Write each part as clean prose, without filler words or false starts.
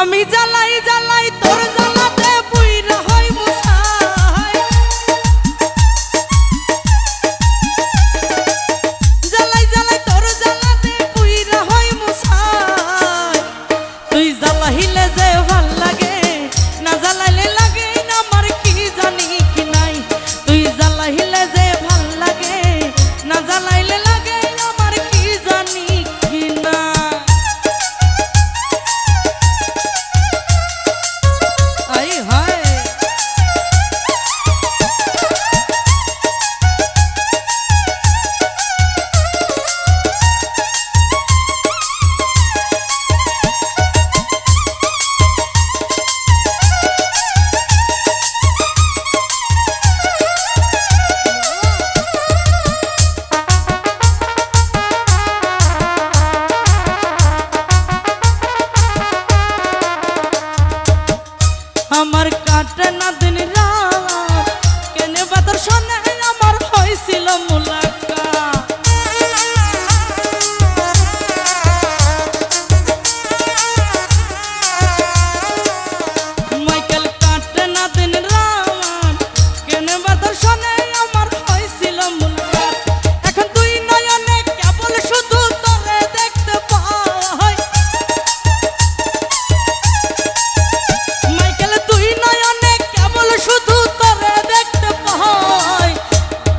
আমি জ্বালাই জ্বালাই তোর জ্বালাতে পুইরা হই মুছাই, জ্বালাই জ্বালাই তোর জ্বালাতে পুইরা হই মুছাই। তুই জ্বালাইলে যে ভাল লাগে, না জ্বালাইলে লাগে না আমার কি জানি কি নাই। তুই জ্বালাইলে যে ভাল লাগে, না জ্বালাইলে লাগে আমার কি জানি কি না। আমার কাটে না দিন রাত, কেনে বাদর শোনে আমার হয়েছিল মুলাকাত। মাইকেল কাটে না দিন রাত, কেনে বাদর শোনে আমার হয়েছিল মুলাকাত। এখন তুই নয়নে কেবল শুধু তোরে দেখতে পাই, শুধু তোরে দেখতে পাই।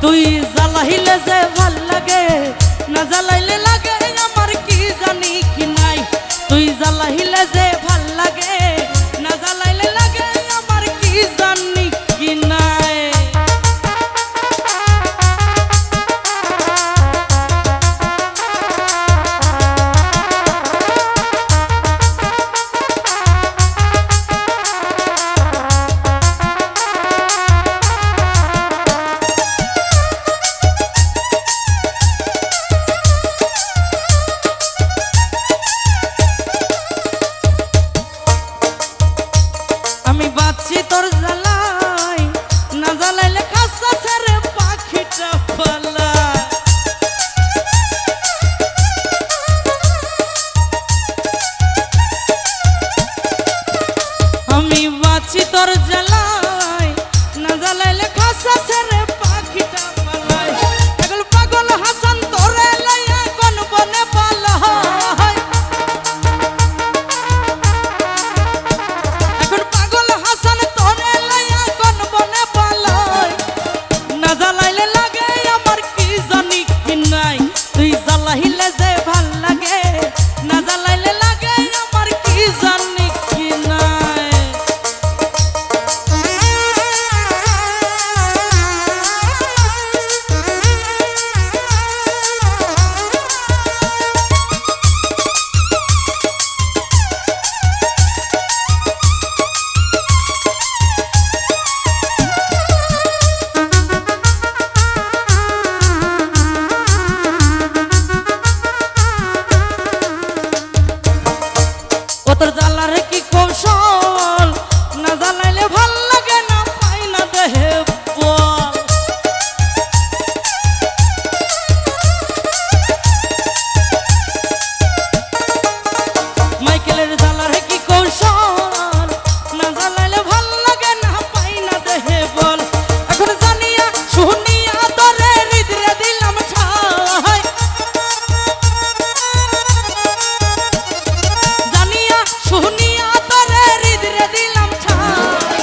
তুই জ্বালাইলে যে ভাল লাগে, না জ্বালাইলে লাগে আমার কি জানি কি নাই। তুই জ্বালাইলে যে ভাল লাগে, না জ্বালাইলে লাগে আমার কি জানি কি নাই। তোর জ্বালাই, না জ্বালাইলে খাসা ছেড়ে পাখিটা পালায়। আমি বাঁচি তোর জ্বালাই, না জ্বালাইলে খাসা ছেড়ে পাখিটা পালায়। পাগল পাগল হাসান তোরে লাইয়া কোন বনে পালায়। এখন পাগল হাসান তোরে লাইয়া কোন বনে পালায়। না জ্বালাইলে লাগে আমার কি জানি কি নাই। তুই জ্বালাইলে যে ভাল লাগে, না জ্বালাইলে লাগে আমার কি জানি কি নাই। তোর জ্বালার কি কৌশল, না জ্বালাইলে ভাল লাগে না পাই না দেহে বল। মাইকেলের জ্বালার কি কৌশল, না জ্বালাইলে ভাল লাগে না পাই না দেহে বল। এখন জানিয়া শুনিয়া তোরে হৃদয়ে দিলাম ছাই, জানিয়া শুনিয়া তোরে হৃদয়ে দিলাম ছাই।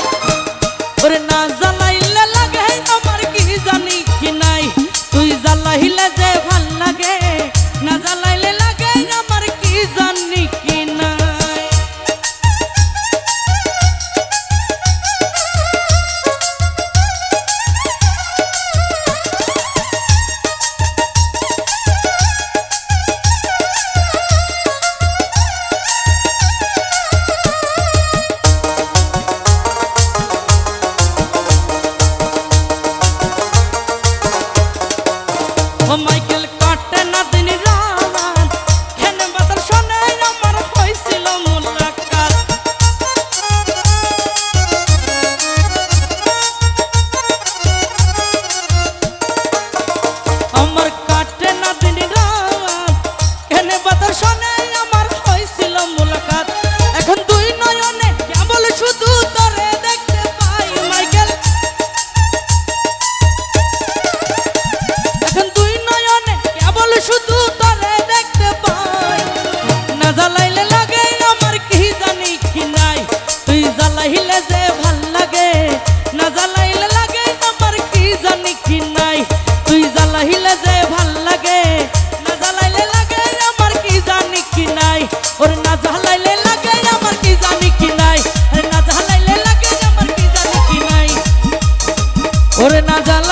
ওরে না জ্বালা